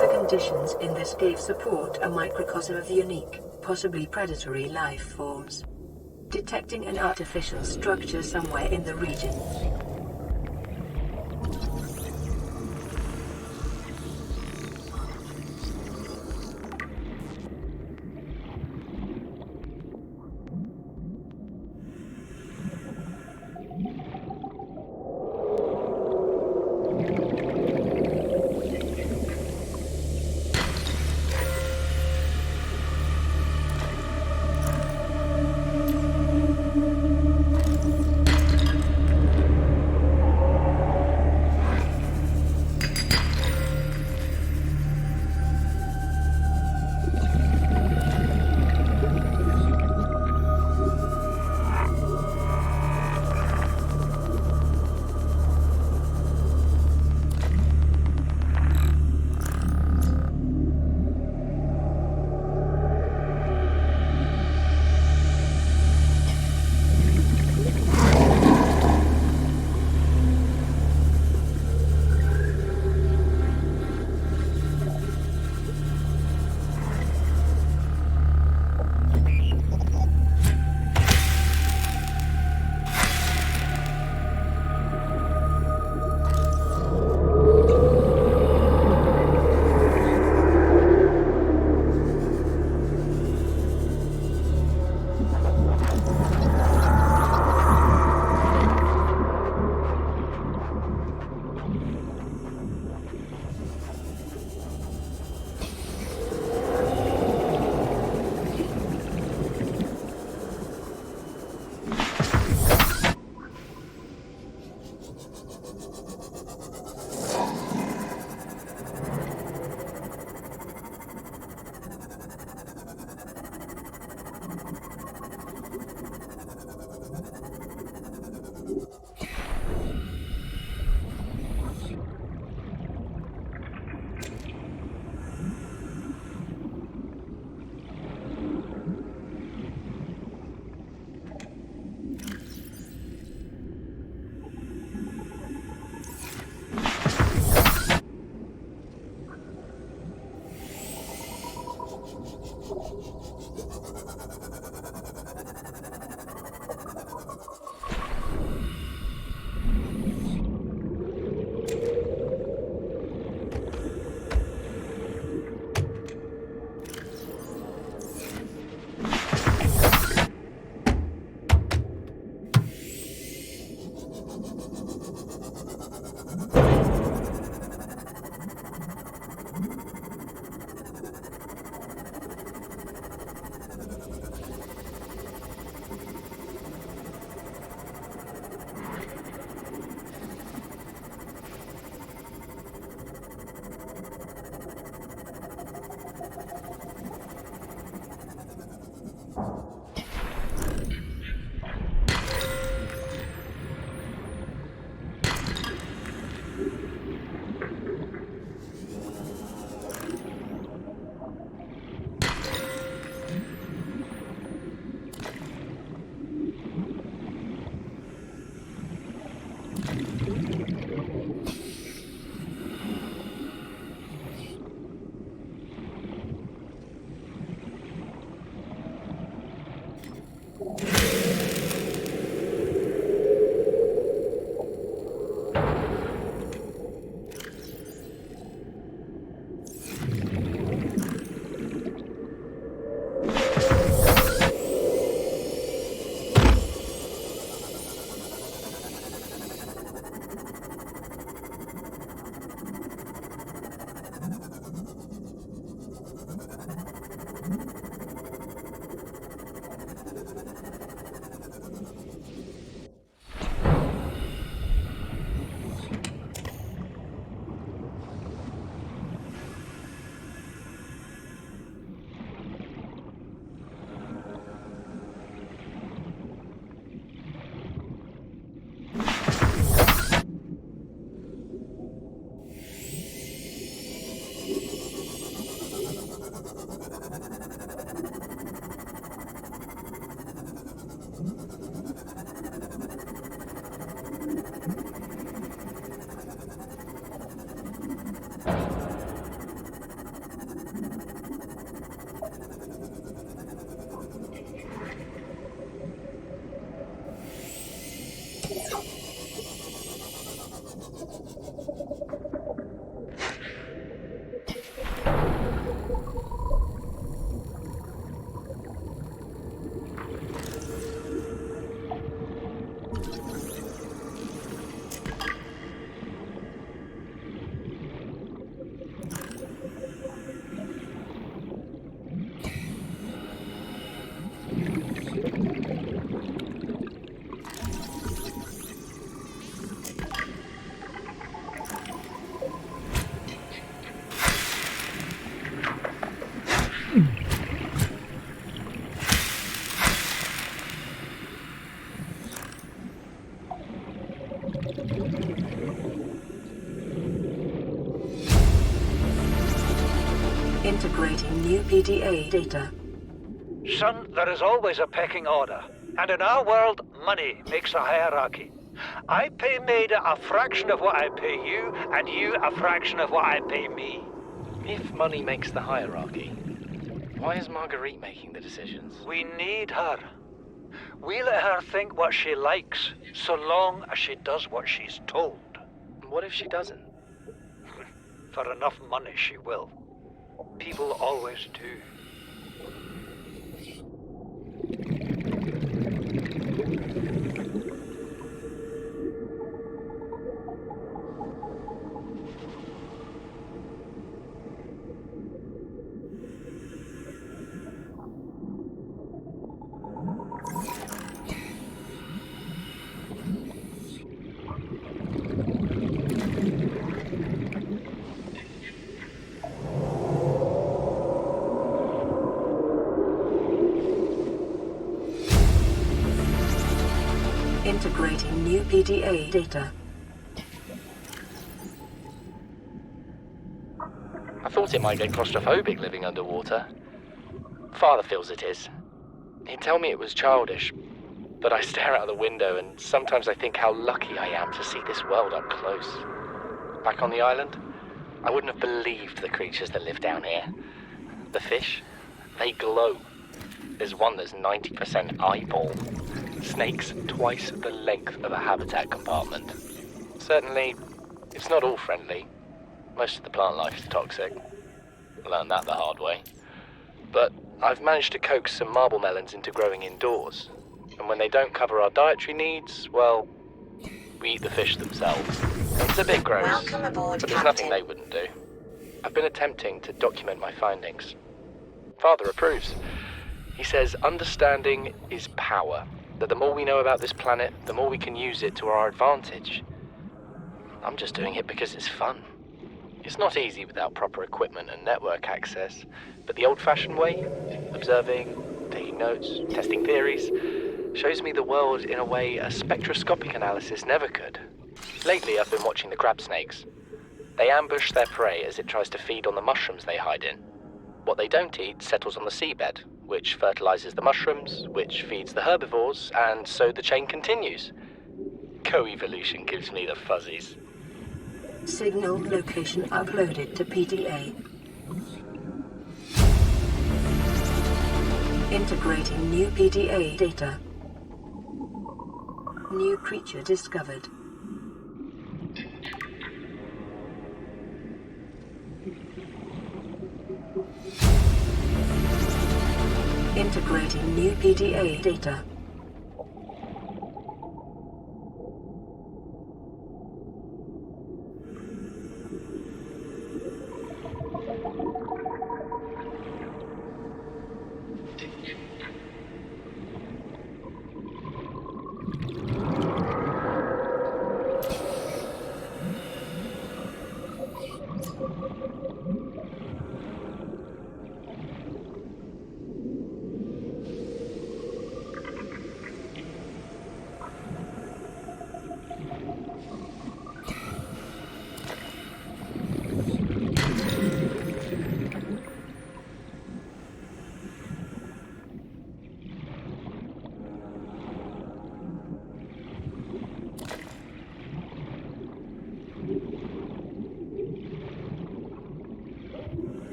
The conditions in this cave support a microcosm of unique, possibly predatory life forms. Detecting an artificial structure somewhere in the region. Integrating new PDA data. Son, there is always a pecking order. And in our world, money makes a hierarchy. I pay Maida a fraction of what I pay you, and you a fraction of what I pay me. If money makes the hierarchy, why is Marguerite making the decisions? We need her. We let her think what she likes, so long as she does what she's told. What if she doesn't? For enough money, she will. People always do. Integrating new PDA data. I thought it might get claustrophobic living underwater. Father feels it is. He'd tell me it was childish, but I stare out the window and sometimes I think how lucky I am to see this world up close. Back on the island, I wouldn't have believed the creatures that live down here. The fish, they glow. There's one that's 90% eyeball. Snakes twice the length of a habitat compartment. Certainly, it's not all friendly. Most of the plant life is toxic. I learned that the hard way. But I've managed to coax some marble melons into growing indoors. And when they don't cover our dietary needs, well, we eat the fish themselves. It's a bit gross, Welcome aboard, but there's nothing they wouldn't do. I've been attempting to document my findings. Father approves. He says understanding is power. That the more we know about this planet, the more we can use it to our advantage. I'm just doing it because it's fun. It's not easy without proper equipment and network access, but the old-fashioned way, observing, taking notes, testing theories, shows me the world in a way a spectroscopic analysis never could. Lately, I've been watching the crab snakes. They ambush their prey as it tries to feed on the mushrooms they hide in. What they don't eat settles on the seabed, which fertilizes the mushrooms, which feeds the herbivores, and so the chain continues. Co-evolution gives me the fuzzies. Signal location uploaded to PDA. Integrating new PDA data. New creature discovered. Integrating new PDA data.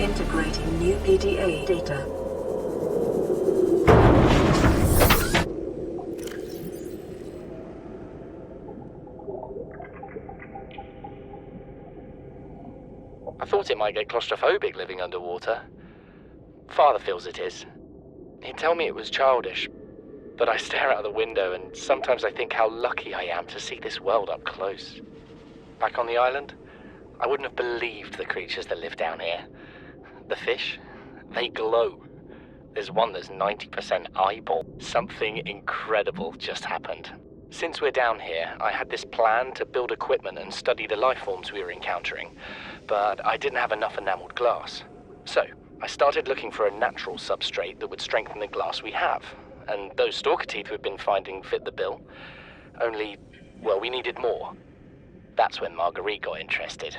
Integrating new PDA data. I thought it might get claustrophobic living underwater. Father feels it is. He'd tell me it was childish, but I stare out the window and sometimes I think how lucky I am to see this world up close. Back on the island, I wouldn't have believed the creatures that live down here. The fish, they glow. There's one that's 90% eyeball. Something incredible just happened. Since we're down here, I had this plan to build equipment and study the life forms we were encountering, but I didn't have enough enameled glass. So, I started looking for a natural substrate that would strengthen the glass we have, and those stalker teeth we've been finding fit the bill. Only, well, we needed more. That's when Marguerite got interested.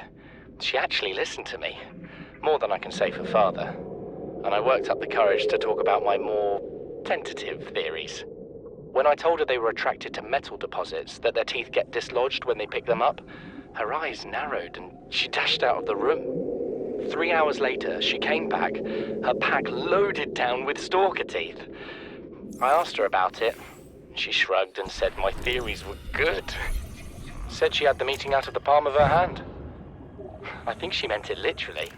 She actually listened to me, more than I can say for Father. And I worked up the courage to talk about my more tentative theories. When I told her they were attracted to metal deposits, that their teeth get dislodged when they pick them up, her eyes narrowed and she dashed out of the room. 3 hours later, she came back, her pack loaded down with stalker teeth. I asked her about it. She shrugged and said my theories were good. Said she had the meeting out of the palm of her hand. I think she meant it literally.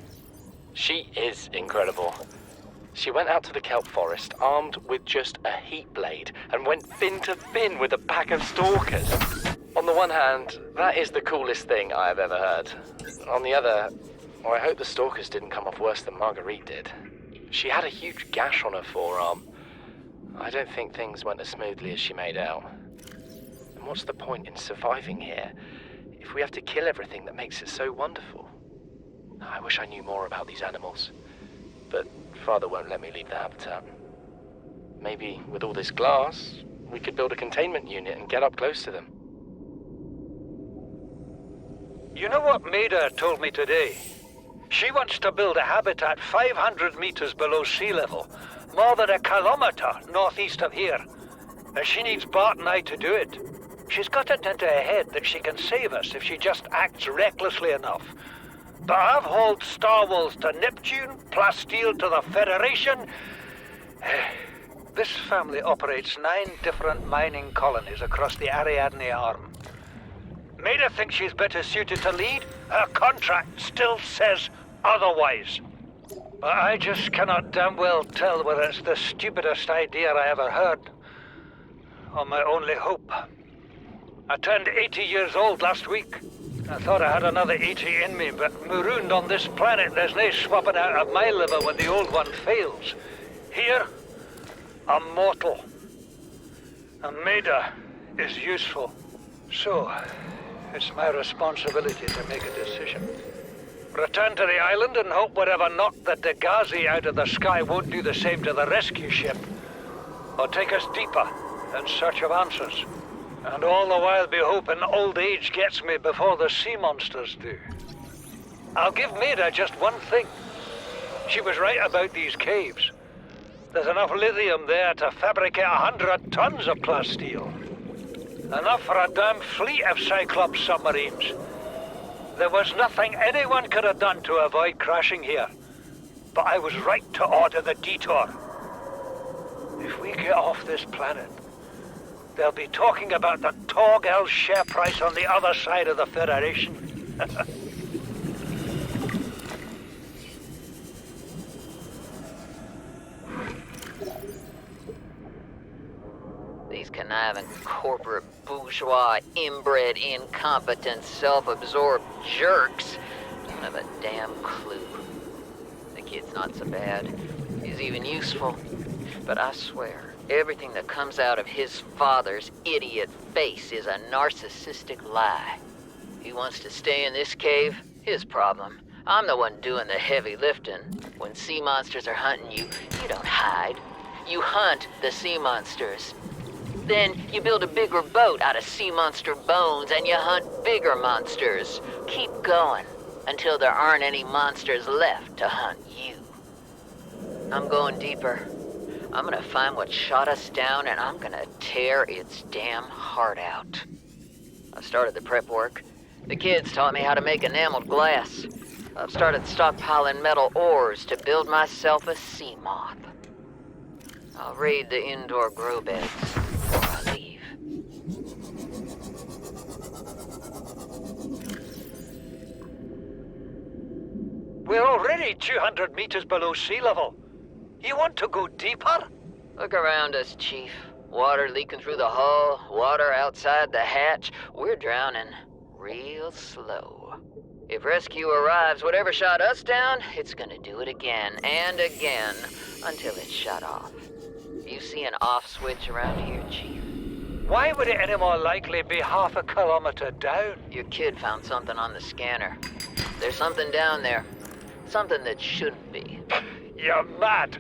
She is incredible. She went out to the kelp forest armed with just a heat blade and went fin to fin with a pack of stalkers. On the one hand, that is the coolest thing I have ever heard. On the other, I hope the stalkers didn't come off worse than Marguerite did. She had a huge gash on her forearm. I don't think things went as smoothly as she made out. And what's the point in surviving here if we have to kill everything that makes it so wonderful? I wish I knew more about these animals, but Father won't let me leave the habitat. Maybe with all this glass, we could build a containment unit and get up close to them. You know what Maida told me today? She wants to build a habitat 500 meters below sea level, more than 1 kilometer northeast of here. And she needs Bart and I to do it. She's got it into her head that she can save us if she just acts recklessly enough. But I've hauled Star Wars to Neptune, Plasteel to the Federation. This family operates 9 different mining colonies across the Ariadne Arm. Maida thinks she's better suited to lead. Her contract still says otherwise. But I just cannot damn well tell whether it's the stupidest idea I ever heard, or my only hope. I turned 80 years old last week. I thought I had another 80 in me, but marooned on this planet, there's no swapping out of my liver when the old one fails. Here, I'm mortal. And Maida is useful. So, it's my responsibility to make a decision. Return to the island and hope whatever knocked the Degazi out of the sky won't do the same to the rescue ship. Or take us deeper in search of answers. And all the while be hoping old age gets me before the sea monsters do. I'll give Maida just one thing. She was right about these caves. There's enough lithium there to fabricate 100 tons of plasteel. Enough for a damn fleet of Cyclops submarines. There was nothing anyone could have done to avoid crashing here. But I was right to order the detour. If we get off this planet, they'll be talking about the Torgal share price on the other side of the Federation. These conniving corporate bourgeois, inbred, incompetent, self-absorbed jerks don't have a damn clue. The kid's not so bad. He's even useful. But I swear, everything that comes out of his father's idiot face is a narcissistic lie. He wants to stay in this cave, his problem. I'm the one doing the heavy lifting. When sea monsters are hunting you, you don't hide. You hunt the sea monsters. Then you build a bigger boat out of sea monster bones and you hunt bigger monsters. Keep going until there aren't any monsters left to hunt you. I'm going deeper. I'm gonna find what shot us down and I'm gonna tear its damn heart out. I started the prep work. The kids taught me how to make enameled glass. I've started stockpiling metal ores to build myself a sea moth. I'll raid the indoor grow beds before I leave. We're already 200 meters below sea level. You want to go deeper? Look around us, Chief. Water leaking through the hull, water outside the hatch. We're drowning real slow. If rescue arrives, whatever shot us down, it's gonna do it again and again until it's shut off. You see an off switch around here, Chief? Why would it any more likely be half a kilometer down? Your kid found something on the scanner. There's something down there. Something that shouldn't be. You're mad.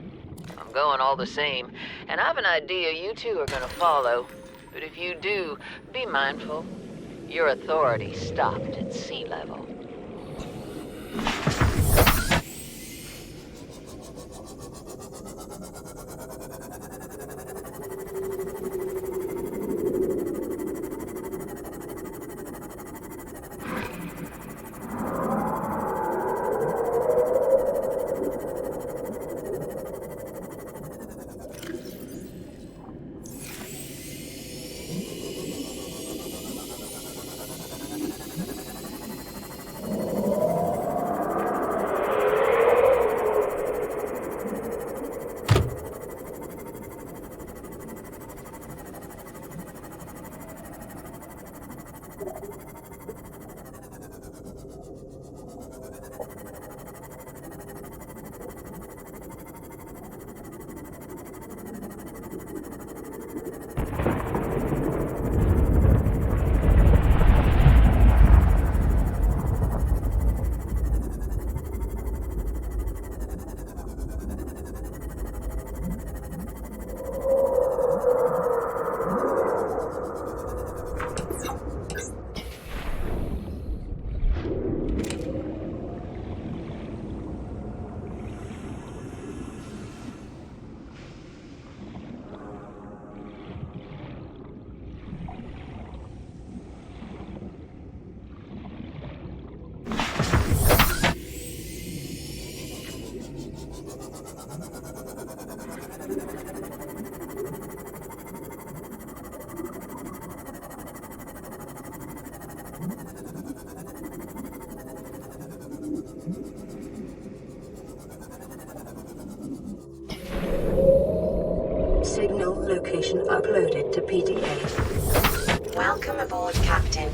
I'm going all the same, and I've an idea you two are gonna follow. But if you do, be mindful. Your authority stopped at sea level. Signal location uploaded to PDA. Welcome aboard, Captain.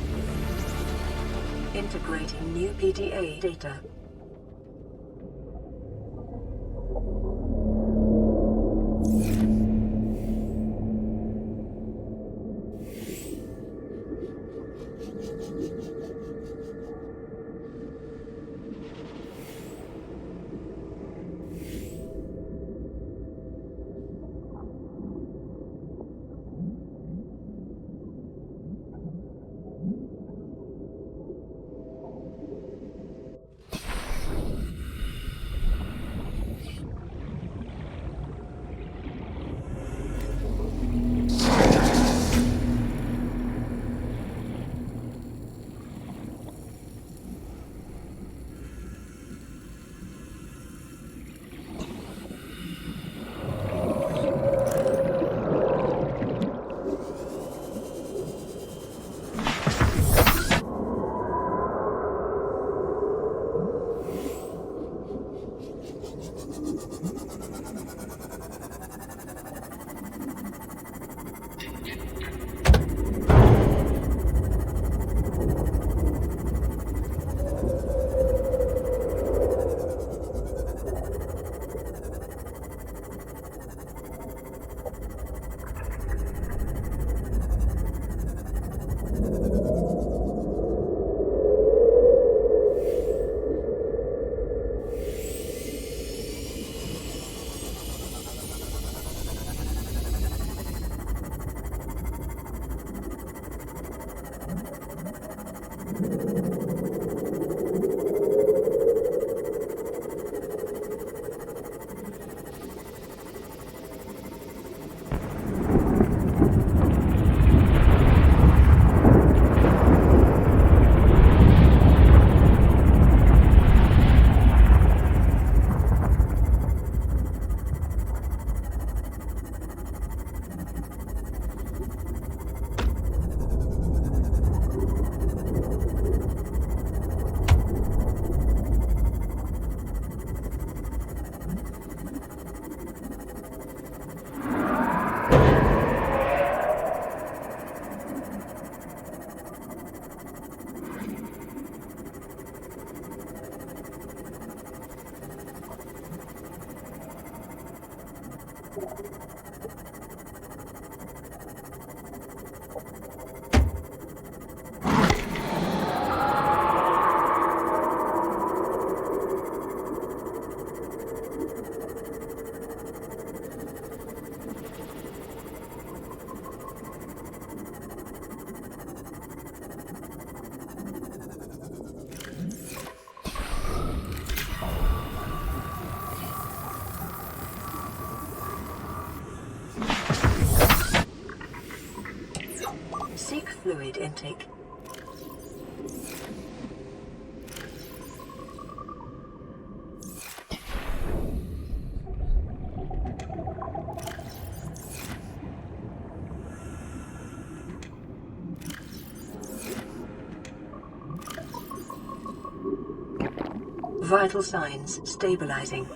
Integrating new PDA data. Seek fluid intake. Vital signs stabilizing.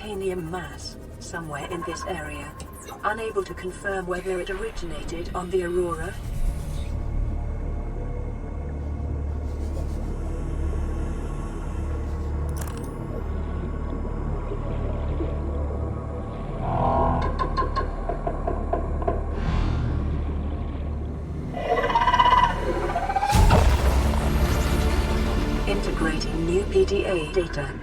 titanium mass somewhere in this area. Unable to confirm whether it originated on the Aurora. Integrating new PDA data.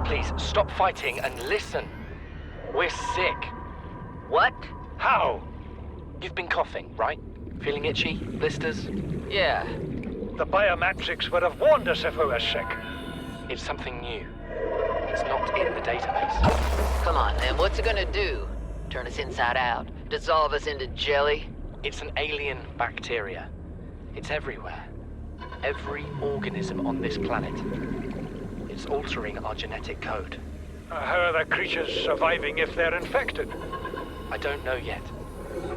Please, stop fighting and listen. We're sick. What? How? You've been coughing, right? Feeling itchy? Blisters? Yeah. The biometrics would have warned us if we were sick. It's something new. It's not in the database. Come on, then. What's it gonna do? Turn us inside out? Dissolve us into jelly? It's an alien bacteria. It's everywhere. Every organism on this planet. It's altering our genetic code. How are the creatures surviving if they're infected? I don't know yet.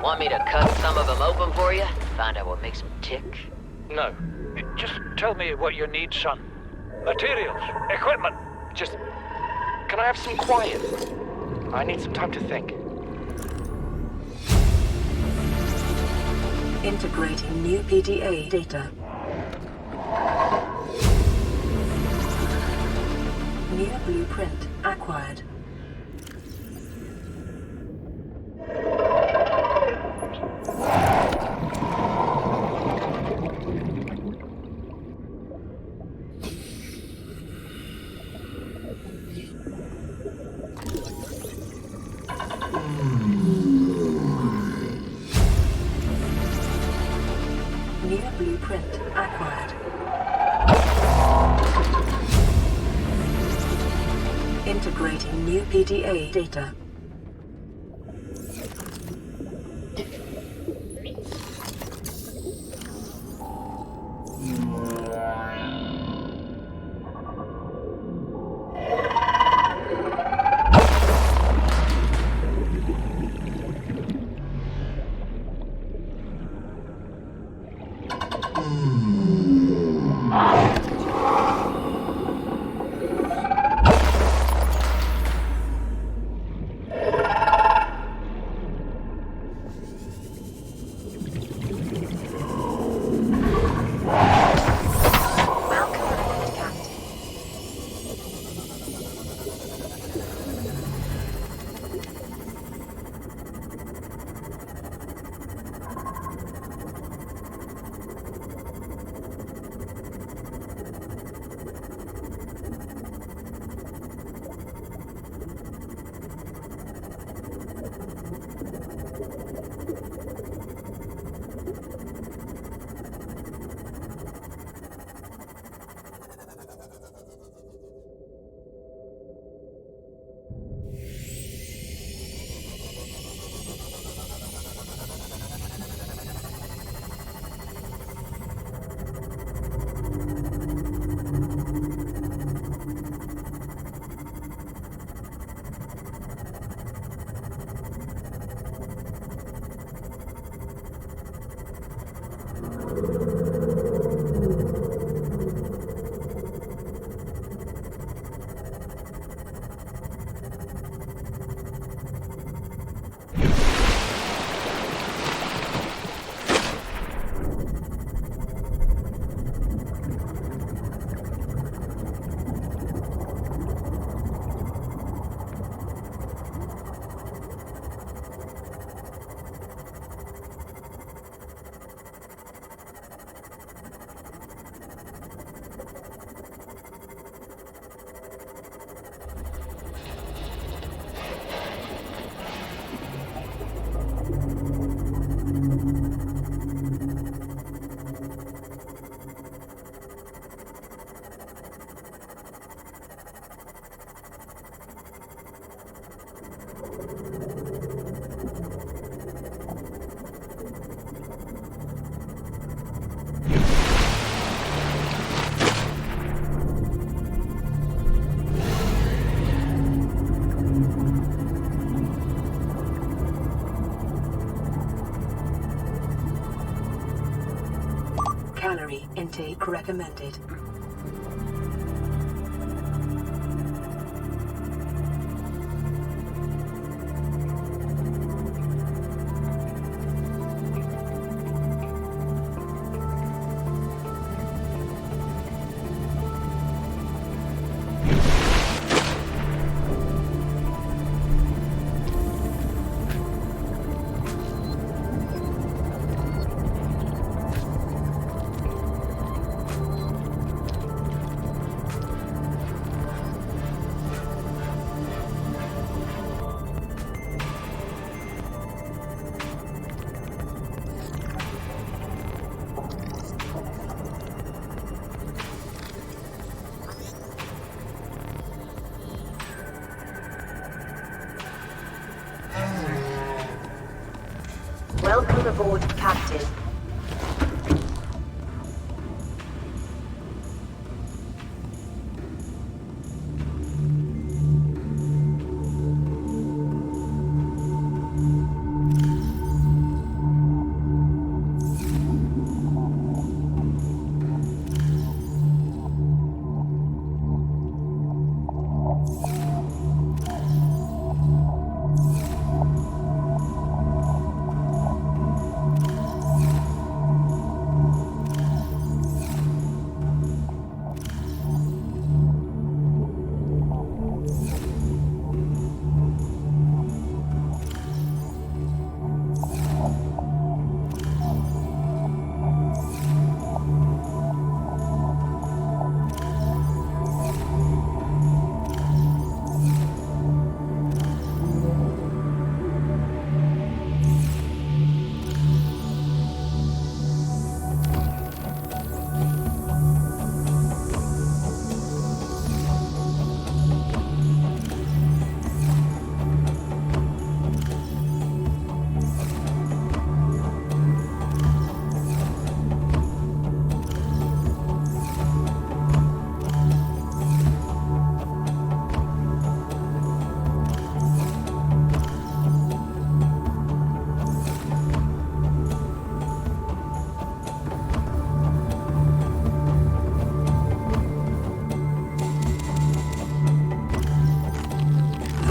Want me to cut some of them open for you? Find out what makes them tick? No. Just tell me what you need, son. Materials, equipment. Just... Can I have some quiet? I need some time to think. Integrating new PDA data. New blueprint acquired. New blueprint acquired. Integrating new PDA data. calorie intake recommended. Welcome aboard, Captain.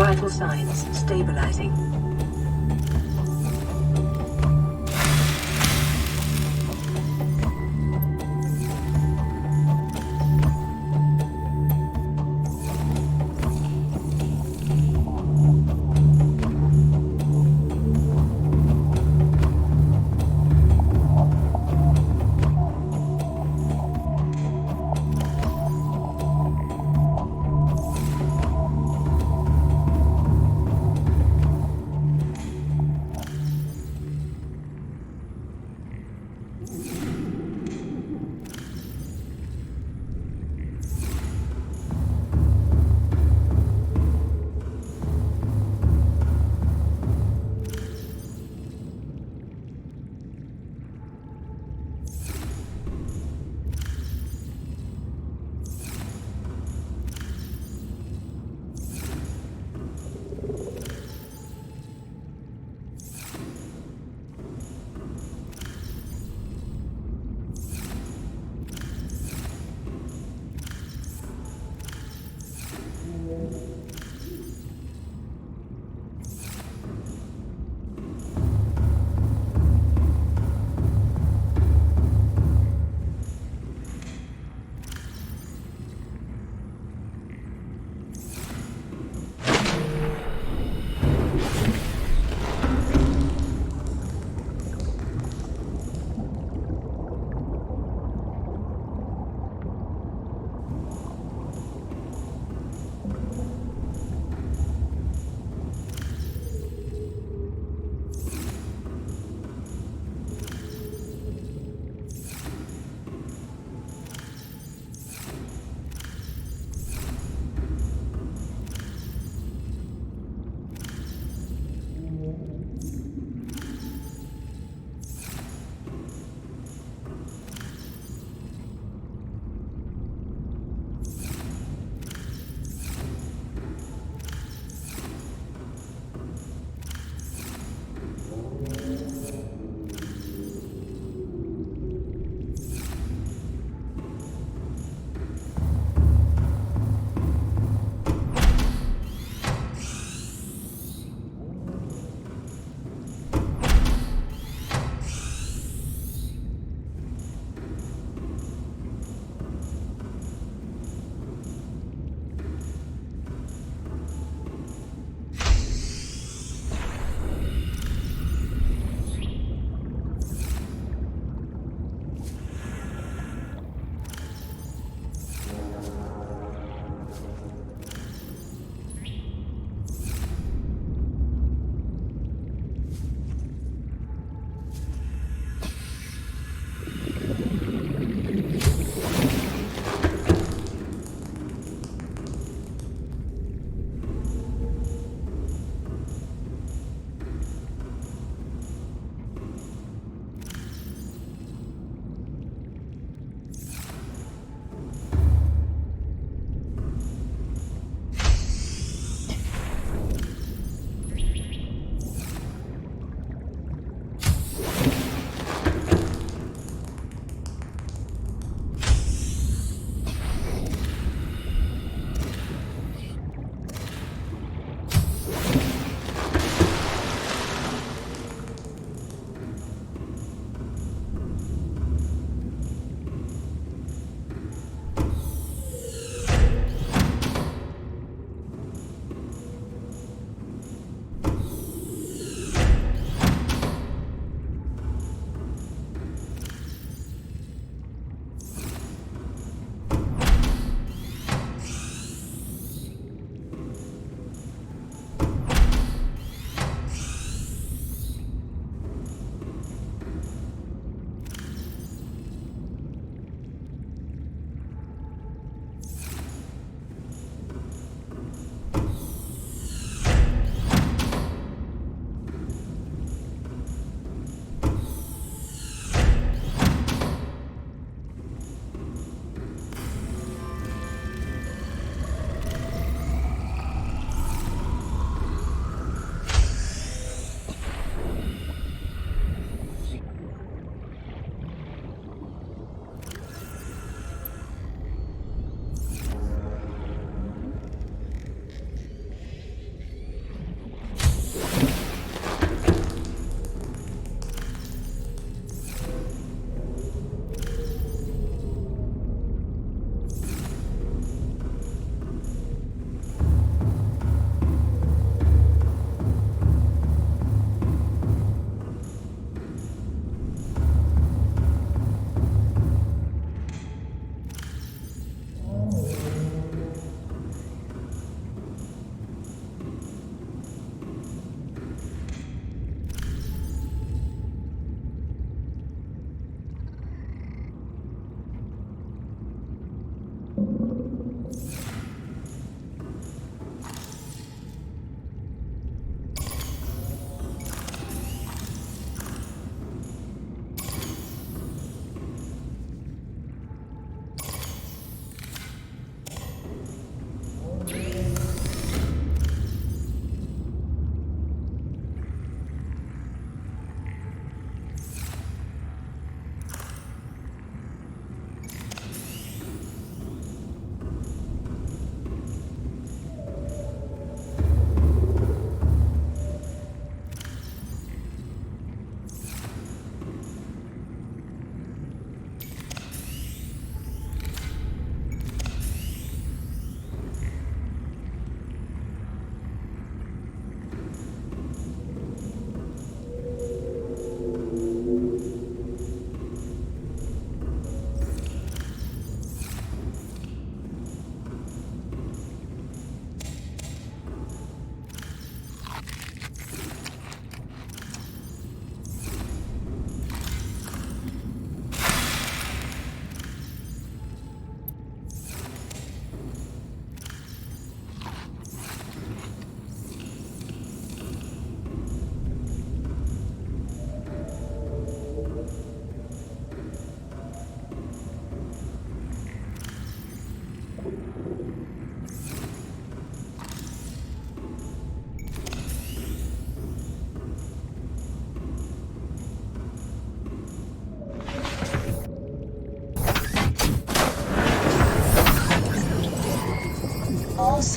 Vital signs stabilizing.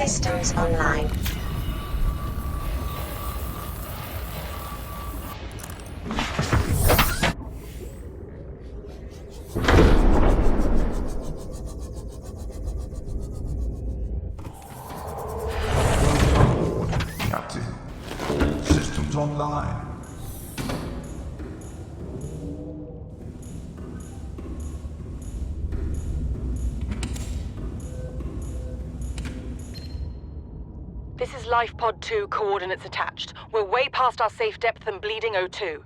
Systems online. Captain, all systems online. This is Life Pod 2, coordinates attached. We're way past our safe depth and bleeding O2.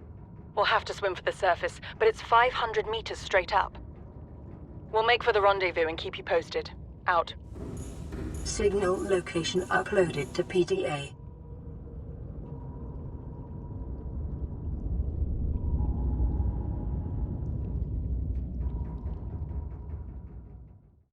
We'll have to swim for the surface, but it's 500 meters straight up. We'll make for the rendezvous and keep you posted. Out. Signal location uploaded to PDA.